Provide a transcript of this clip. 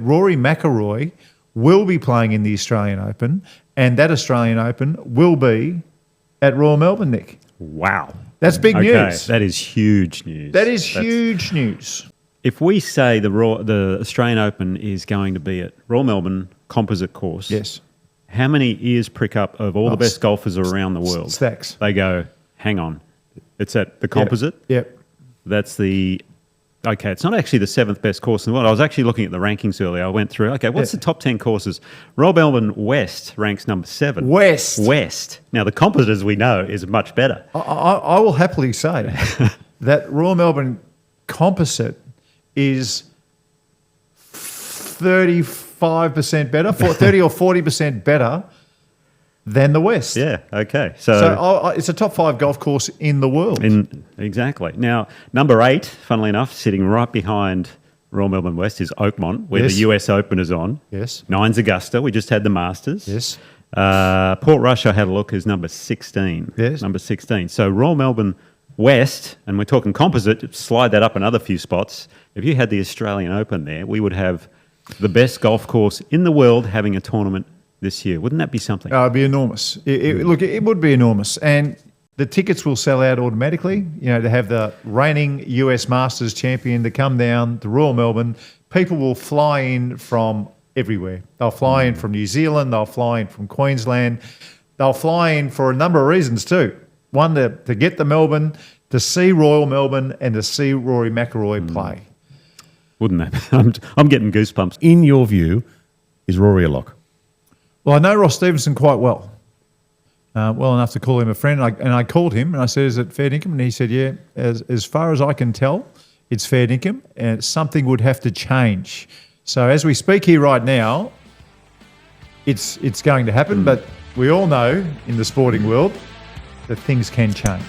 Rory McIlroy will be playing in the Australian Open, and that Australian Open will be at Royal Melbourne, Nick. Wow. That's big news. That is huge news. That's huge news. If we say the Australian Open is going to be at Royal Melbourne Composite course, Yes. how many ears prick up of all the best golfers around the world? Stacks. They go, hang on, it's at the Composite? Yep. That's it's not actually the 7th best course in the world. I was actually looking at the rankings earlier. I went through, what's the top 10 courses? Royal Melbourne West ranks number 7. West. Now, the Composite, as we know, is much better. I will happily say that Royal Melbourne Composite is 35% better, 30 or 40% better than the West. Yeah, okay. So it's a top 5 golf course in the world. Exactly. Now, number 8, funnily enough, sitting right behind Royal Melbourne West is Oakmont, where the US Open is on. Yes. 9's Augusta. We just had the Masters. Yes. Port Rush, I had a look, is number 16. Yes. Number 16. So Royal Melbourne West, and we're talking Composite, slide that up another few spots. If you had the Australian Open there, we would have the best golf course in the world having a tournament this year. Wouldn't that be something? It'd be enormous. Look, it would be enormous. And the tickets will sell out automatically, to have the reigning US Masters champion to come down to Royal Melbourne. People will fly in from everywhere. They'll fly in from New Zealand. They'll fly in from Queensland. They'll fly in for a number of reasons too. One, to get to Melbourne, to see Royal Melbourne, and to see Rory McIlroy play. Wouldn't that? I'm getting goosebumps. In your view, is Rory a lock? Well, I know Ross Stevenson quite well. Well enough to call him a friend. And I called him and I said, is it fair dinkum? And he said, yeah, as far as I can tell, it's fair dinkum, and something would have to change. So as we speak here right now, it's going to happen, but we all know in the sporting world that things can change.